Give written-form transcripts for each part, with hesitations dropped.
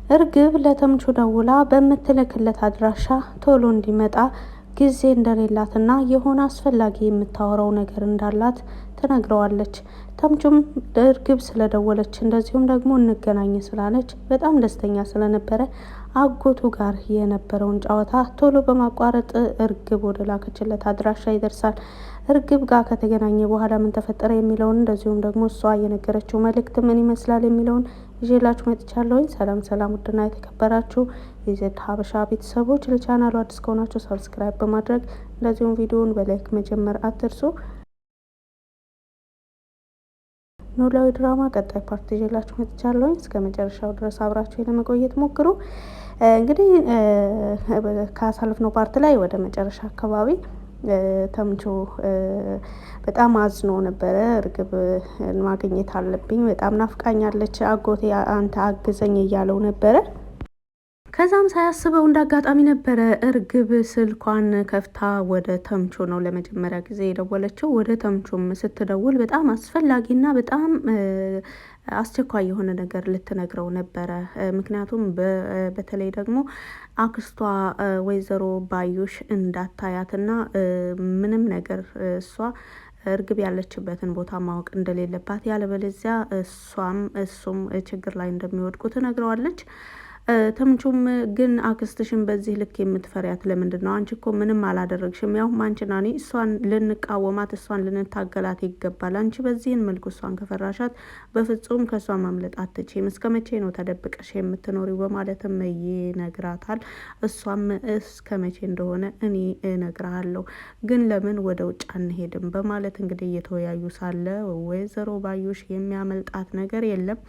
እርግብ ለተምቹ ደውላ በምትልክለት አድራሻ ቶሎ እንዲመጣ ጊዜ እንደሌላትና የሆነ አስፈላጊ የምታወራው ነገር እንዳላት ትነግረዋለች። ተምቹም እርግብ ስለደወለች እንደዚሁም ደግሞ እንገናኝ ስላለች በጣም ደስተኛ ስለነበረ አጎቱ ጋር የነበረውን ጨዋታ ቶሎ በማቋረጥ እርግብ ወደ ላከችለት አድራሻ ይደርሳል። እርግብ ጋር ከተገናኘ በኋላ ምን ተፈጠረ የሚለውን እንደዚሁም ደግሞ እሷ የነገረችው መልእክት ምን ይመስላል የሚለውን ይዤላችሁ መጥቻለሁኝ። ሰላም ሰላም፣ ውድና የተከበራችሁ የዜድ ሀበሻ ቤተሰቦች ለቻናሉ አዲስ ከሆናችሁ ሰብስክራይብ በማድረግ እንደዚሁም ቪዲዮውን በላይክ መጀመር አትርሱ። ኖላዊ ድራማ ቀጣይ ፓርት ይዤላችሁ መጥቻለሁኝ። እስከ መጨረሻው ድረስ አብራችሁ ለመቆየት ሞክሩ። እንግዲህ ካሳለፍነው ፓርት ላይ ወደ መጨረሻ አካባቢ ተምቹ በጣም አዝኖ ነበረ። እርግብ ማግኘት አለብኝ፣ በጣም ናፍቃኛለች፣ አጎቴ አንተ አግዘኝ እያለው ነበረ። ከዛም ሳያስበው እንዳጋጣሚ ነበረ እርግብ ስልኳን ከፍታ ወደ ተምቹ ነው ለመጀመሪያ ጊዜ የደወለችው። ወደ ተምቹም ስትደውል በጣም አስፈላጊና በጣም አስቸኳይ የሆነ ነገር ልትነግረው ነበረ። ምክንያቱም በተለይ ደግሞ አክስቷ ወይዘሮ ባዩሽ እንዳታያትና ምንም ነገር እሷ እርግብ ያለችበትን ቦታ ማወቅ እንደሌለባት፣ ያለበለዚያ እሱም ችግር ላይ እንደሚወድቁ ትነግረዋለች። ተምቹም ግን አክስትሽን በዚህ ልክ የምትፈሪያት ለምንድን ነው? አንቺ እኮ ምንም አላደረግሽም። ያውም አንቺና እኔ እሷን ልንቃወማት እሷን ልንታገላት ይገባል። አንቺ በዚህን መልኩ እሷን ከፈራሻት በፍጹም ከእሷ ማምለጥ አትችይም። እስከ መቼ ነው ተደብቀሽ የምትኖሪው? በማለትም ይነግራታል። እሷም እስከ መቼ እንደሆነ እኔ እነግርሃለሁ፣ ግን ለምን ወደ ውጭ አንሄድም? በማለት እንግዲህ እየተወያዩ ሳለ ወይዘሮ ባዩሽ የሚያመልጣት ነገር የለም።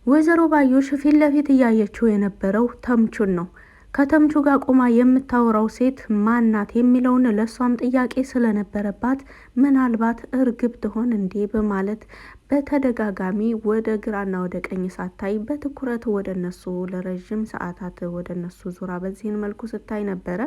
ወይዘሮ ባዩሽ ፊት ለፊት እያየችው የነበረው ተምቹን ነው። ከተምቹ ጋር ቆማ የምታወራው ሴት ማናት የሚለውን ለእሷም ጥያቄ ስለነበረባት ምናልባት እርግብ ትሆን እንዴ በማለት በተደጋጋሚ ወደ ግራና ወደ ቀኝ ሳታይ በትኩረት ወደ እነሱ ለረዥም ሰዓታት ወደ እነሱ ዙራ በዚህን መልኩ ስታይ ነበረ።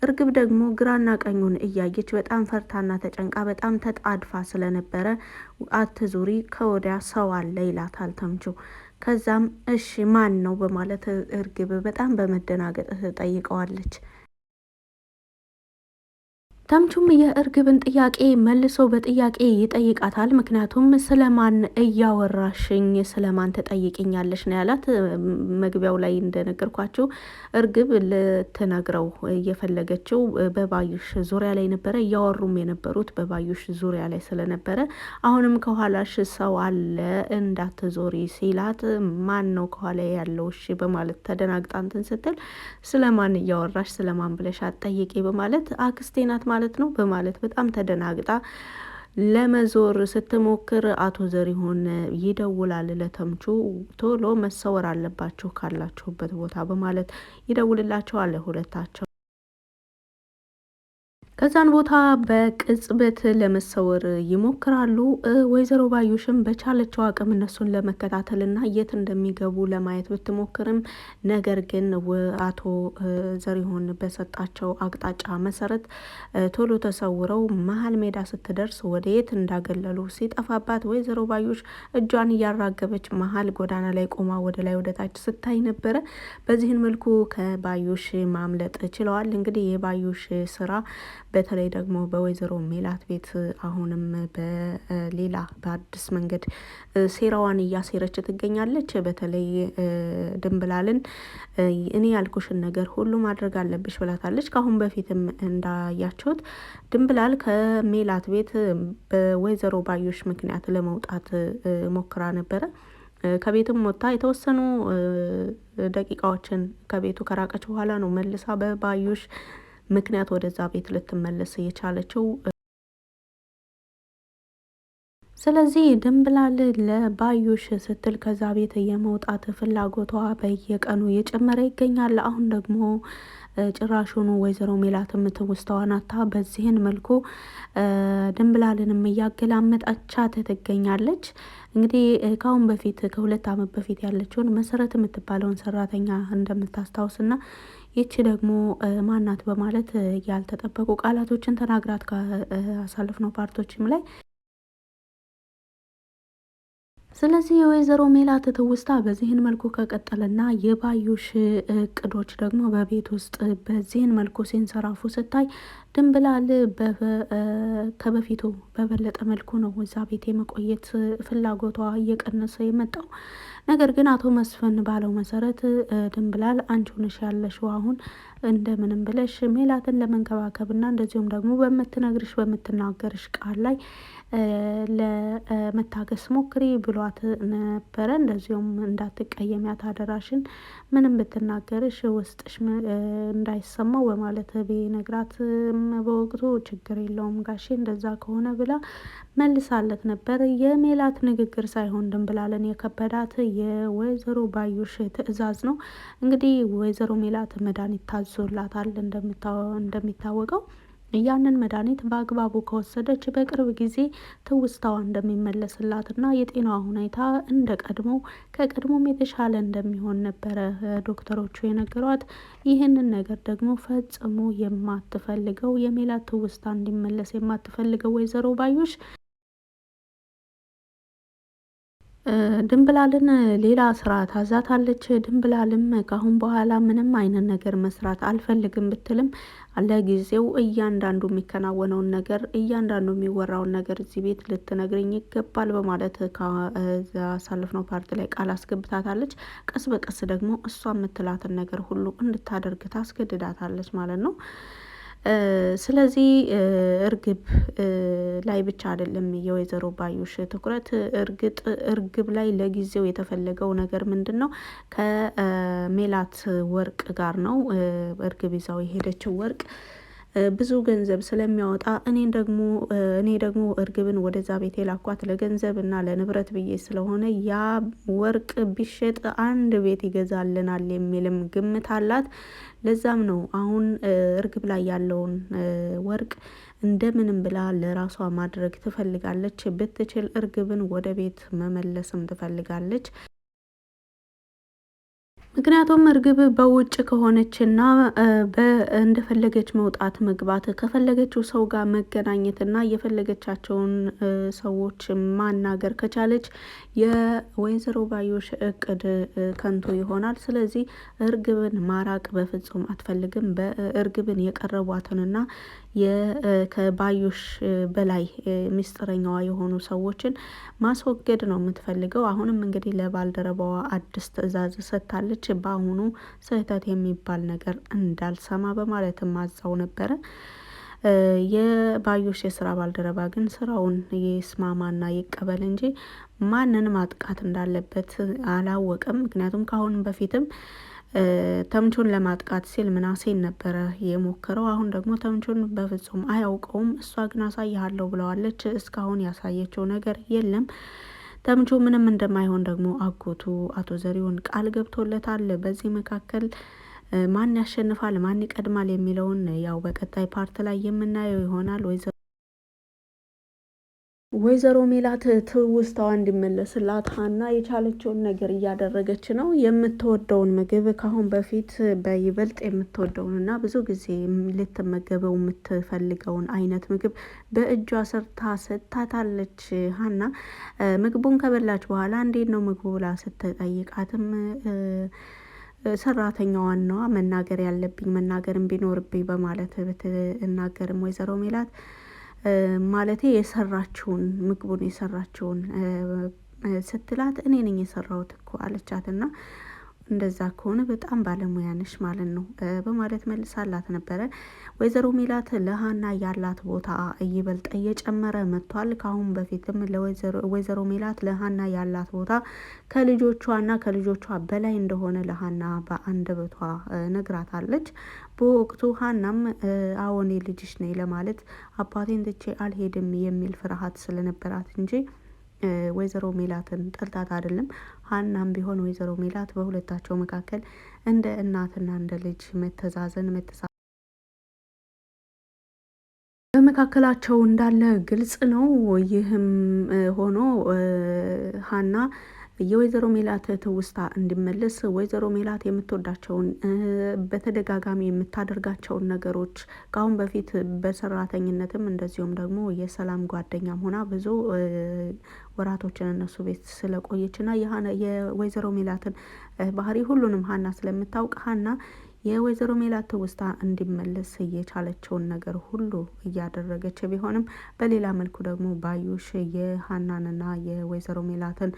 እርግብ ደግሞ ግራና ቀኙን እያየች በጣም ፈርታና ተጨንቃ በጣም ተጣድፋ ስለነበረ አትዙሪ፣ ከወዲያ ሰው አለ ይላታል ተምቹ። ከዛም እሺ ማን ነው በማለት እርግብ በጣም በመደናገጥ ትጠይቀዋለች። ተምቹም የእርግብን ጥያቄ መልሶ በጥያቄ ይጠይቃታል። ምክንያቱም ስለማን እያወራሽኝ ስለማን ትጠይቅኛለሽ ነው ያላት። መግቢያው ላይ እንደነገርኳቸው እርግብ ልትነግረው እየፈለገችው በባዩሽ ዙሪያ ላይ ነበረ። እያወሩም የነበሩት በባዩሽ ዙሪያ ላይ ስለነበረ አሁንም ከኋላሽ ሰው አለ እንዳትዞሪ ሲላት ማን ነው ከኋላ ያለው እሺ በማለት ተደናግጣ እንትን ስትል ስለማን እያወራሽ ስለማን ብለሽ አትጠይቂ በማለት አክስቴ ናት ማለት ነው በማለት በጣም ተደናግጣ ለመዞር ስትሞክር አቶ ዘሪሁን ይደውላል ለተምቹ። ቶሎ መሰወር አለባችሁ ካላችሁበት ቦታ በማለት ይደውልላቸዋል ሁለታቸው። ከዛን ቦታ በቅጽበት ለመሰወር ይሞክራሉ። ወይዘሮ ባዩሽም በቻለችው አቅም እነሱን ለመከታተልና የት እንደሚገቡ ለማየት ብትሞክርም ነገር ግን አቶ ዘሪሁን በሰጣቸው አቅጣጫ መሰረት ቶሎ ተሰውረው መሀል ሜዳ ስትደርስ ወደ የት እንዳገለሉ ሲጠፋባት ወይዘሮ ባዩሽ እጇን እያራገበች መሀል ጎዳና ላይ ቆማ ወደ ላይ ወደ ታች ስታይ ነበረ። በዚህን መልኩ ከባዩሽ ማምለጥ ችለዋል። እንግዲህ የባዩሽ ስራ በተለይ ደግሞ በወይዘሮ ሜላት ቤት አሁንም በሌላ በአዲስ መንገድ ሴራዋን እያሴረች ትገኛለች። በተለይ ድንብላልን እኔ ያልኩሽን ነገር ሁሉ ማድረግ አለብሽ ብላታለች። ከአሁን በፊትም እንዳያችሁት ድንብላል ከሜላት ቤት በወይዘሮ ባዩሽ ምክንያት ለመውጣት ሞክራ ነበረ። ከቤትም ወጥታ የተወሰኑ ደቂቃዎችን ከቤቱ ከራቀች በኋላ ነው መልሳ በባዩሽ ምክንያት ወደዛ ቤት ልትመለስ የቻለችው። ስለዚህ ድንብላል ለባዩሽ ስትል ከዛ ቤት የመውጣት ፍላጎቷ በየቀኑ እየጨመረ ይገኛል። አሁን ደግሞ ጭራሹኑ ወይዘሮ ሜላትም ትውስታዋን አታ በዚህን መልኩ ድንብላልንም እያገላመጣቻት ትገኛለች። እንግዲህ ከአሁን በፊት ከ2 ዓመት በፊት ያለችውን መሰረት የምትባለውን ሰራተኛ እንደምታስታውስና ይቺ ደግሞ ማናት በማለት ያልተጠበቁ ቃላቶችን ተናግራት ካሳለፍነው ፓርቶችም ላይ ስለዚህ የወይዘሮ ሜላት ትውስታ በዚህን መልኩ ከቀጠለና የባዩሽ እቅዶች ደግሞ በቤት ውስጥ በዚህን መልኩ ሲንሰራፉ ስታይ ድንብላል ከበፊቱ በበለጠ መልኩ ነው እዛ ቤት የመቆየት ፍላጎቷ እየቀነሰ የመጣው። ነገር ግን አቶ መስፍን ባለው መሰረት ድንብላል አንቺ ሆነሽ ያለሽው አሁን እንደምንም ብለሽ ሜላትን ለመንከባከብና እንደዚሁም ደግሞ በምትናገርሽ ቃል ላይ ለመታገስ ሞክሪ ብሏት ነበረ። እንደዚሁም እንዳትቀየሚያት አደራሽን፣ ምንም ብትናገርሽ ውስጥሽ እንዳይሰማው በማለት ቢነግራት በወቅቱ ችግር የለውም ጋሼ እንደዛ ከሆነ ብላ መልሳለት ነበር። የሜላት ንግግር ሳይሆን ድንብላልን የከበዳት የወይዘሮ ባዩሽ ትዕዛዝ ነው። እንግዲህ ወይዘሮ ሜላት መድኃኒት ታዞላታል እንደሚታወቀው ያንን መድኃኒት በአግባቡ ከወሰደች በቅርብ ጊዜ ትውስታዋ እንደሚመለስላትና የጤናዋ ሁኔታ እንደ ቀድሞ ከቀድሞም የተሻለ እንደሚሆን ነበረ ዶክተሮቹ የነገሯት። ይህንን ነገር ደግሞ ፈጽሞ የማትፈልገው የሜላት ትውስታ እንዲመለስ የማትፈልገው ወይዘሮ ባዩሽ ድንብላልን ሌላ ስራ ታዛታለች። ድንብላልም ካሁን በኋላ ምንም አይነት ነገር መስራት አልፈልግም ብትልም ለጊዜው እያንዳንዱ የሚከናወነውን ነገር እያንዳንዱ የሚወራውን ነገር እዚህ ቤት ልትነግረኝ ይገባል በማለት ከአሳለፍነው ፓርት ላይ ቃል አስገብታታለች። ቀስ በቀስ ደግሞ እሷ የምትላትን ነገር ሁሉ እንድታደርግ ታስገድዳታለች ማለት ነው። ስለዚህ እርግብ ላይ ብቻ አይደለም የወይዘሮ ባዩሽ ትኩረት። እርግብ ላይ ለጊዜው የተፈለገው ነገር ምንድን ነው? ከሜላት ወርቅ ጋር ነው። እርግብ ይዛው የሄደችው ወርቅ ብዙ ገንዘብ ስለሚያወጣ እኔ ደግሞ እርግብን ወደዛ ቤት የላኳት ለገንዘብ እና ለንብረት ብዬ ስለሆነ ያ ወርቅ ቢሸጥ አንድ ቤት ይገዛልናል የሚልም ግምት አላት። ለዛም ነው አሁን እርግብ ላይ ያለውን ወርቅ እንደምንም ብላ ለራሷ ማድረግ ትፈልጋለች። ብትችል እርግብን ወደ ቤት መመለስም ትፈልጋለች። ምክንያቱም እርግብ በውጭ ከሆነችና እንደፈለገች መውጣት መግባት ከፈለገችው ሰው ጋር መገናኘትና የፈለገቻቸውን ሰዎች ማናገር ከቻለች የወይዘሮ ባዩሽ እቅድ ከንቱ ይሆናል። ስለዚህ እርግብን ማራቅ በፍጹም አትፈልግም። በእርግብን የቀረቧትንና ከባዩሽ በላይ ምስጢረኛዋ የሆኑ ሰዎችን ማስወገድ ነው የምትፈልገው። አሁንም እንግዲህ ለባልደረባዋ አዲስ ትዕዛዝ ሰጥታለች። በአሁኑ ስህተት የሚባል ነገር እንዳልሰማ በማለትም አዛው ነበረ። የባዩሽ የስራ ባልደረባ ግን ስራውን ይስማማና ይቀበል እንጂ ማንን ማጥቃት እንዳለበት አላወቀም። ምክንያቱም ከአሁን በፊትም ተምቹን ለማጥቃት ሲል ምናሴን ነበረ የሞከረው። አሁን ደግሞ ተምቹን በፍጹም አያውቀውም። እሷ ግን አሳይሃለሁ ብለዋለች። እስካሁን ያሳየችው ነገር የለም። ተምቹ ምንም እንደማይሆን ደግሞ አጎቱ አቶ ዘሪሁን ቃል ገብቶለታል። በዚህ መካከል ማን ያሸንፋል ማን ይቀድማል የሚለውን ያው በቀጣይ ፓርት ላይ የምናየው ይሆናል። ወይዘሮ ሜላት ትውስታዋ እንዲመለስላት ሀና የቻለችውን ነገር እያደረገች ነው። የምትወደውን ምግብ ካሁን በፊት በይበልጥ የምትወደውንና ብዙ ጊዜ ልትመገበው የምትፈልገውን አይነት ምግብ በእጇ ሰርታ ሰጥታታለች። ሀና ምግቡን ከበላች በኋላ እንዴት ነው ምግቡ ብላ ስትጠይቃትም ሰራተኛዋን ነዋ መናገር ያለብኝ መናገርም ቢኖርብኝ በማለት ብትናገርም ወይዘሮ ሜላት ማለቴ የሰራችውን ምግቡን የሰራችውን ስትላት እኔ ነኝ የሰራሁት እኮ አለቻትና እንደዛ ከሆነ በጣም ባለሙያ ነሽ ማለት ነው በማለት መልሳላት ነበረ። ወይዘሮ ሜላት ለሀና ያላት ቦታ ይበልጥ እየጨመረ መጥቷል። ካሁን በፊትም ወይዘሮ ሜላት ለሀና ያላት ቦታ ከልጆቿና ከልጆቿ በላይ እንደሆነ ለሀና በአንደበቷ ነግራታለች። በወቅቱ ሀናም አዎኔ ልጅሽ ነኝ ለማለት አባቴን ትቼ አልሄድም የሚል ፍርሃት ስለነበራት እንጂ ወይዘሮ ሜላትን ጠልታት አይደለም። ሀናም ቢሆን ወይዘሮ ሜላት በሁለታቸው መካከል እንደ እናትና እንደ ልጅ መተዛዘን በመካከላቸው እንዳለ ግልጽ ነው። ይህም ሆኖ ሀና የወይዘሮ ሜላት ትውስታ እንዲመለስ ወይዘሮ ሜላት የምትወዳቸውን በተደጋጋሚ የምታደርጋቸውን ነገሮች ከአሁን በፊት በሰራተኝነትም እንደዚሁም ደግሞ የሰላም ጓደኛም ሆና ብዙ ወራቶችን እነሱ ቤት ስለቆየች ና የወይዘሮ ሜላትን ባህሪ ሁሉንም ሀና ስለምታውቅ ሀና የወይዘሮ ሜላት ትውስታ እንዲመለስ እየቻለችውን ነገር ሁሉ እያደረገች ቢሆንም በሌላ መልኩ ደግሞ ባዩሽ የሀናንና የወይዘሮ ሜላትን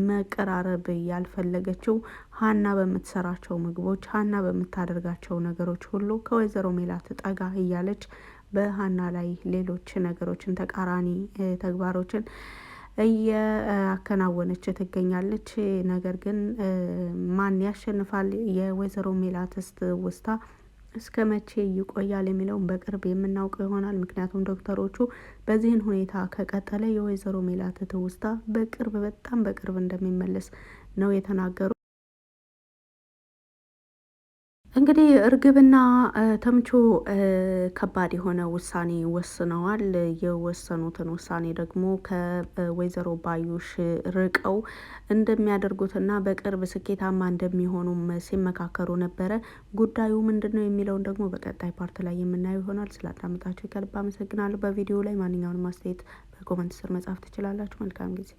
መቀራረብ ያልፈለገችው ሀና በምትሰራቸው ምግቦች፣ ሀና በምታደርጋቸው ነገሮች ሁሉ ከወይዘሮ ሜላት ጠጋ እያለች በሀና ላይ ሌሎች ነገሮችን ተቃራኒ ተግባሮችን እያከናወነች ትገኛለች። ነገር ግን ማን ያሸንፋል? የወይዘሮ ሜላትስ ትውስታ እስከ መቼ ይቆያል የሚለውን በቅርብ የምናውቀው ይሆናል። ምክንያቱም ዶክተሮቹ በዚህን ሁኔታ ከቀጠለ የወይዘሮ ሜላት ትውስታ በጣም በቅርብ እንደሚመለስ ነው የተናገሩ። እንግዲህ እርግብና ተምቹ ከባድ የሆነ ውሳኔ ወስነዋል። የወሰኑትን ውሳኔ ደግሞ ከወይዘሮ ባዩሽ ርቀው እንደሚያደርጉትና በቅርብ ስኬታማ እንደሚሆኑም ሲመካከሩ ነበረ። ጉዳዩ ምንድን ነው የሚለውን ደግሞ በቀጣይ ፓርት ላይ የምናየው ይሆናል። ስላዳመጣችሁ ከልብ አመሰግናለሁ። በቪዲዮ ላይ ማንኛውንም አስተያየት በኮመንት ስር መጻፍ ትችላላችሁ። መልካም ጊዜ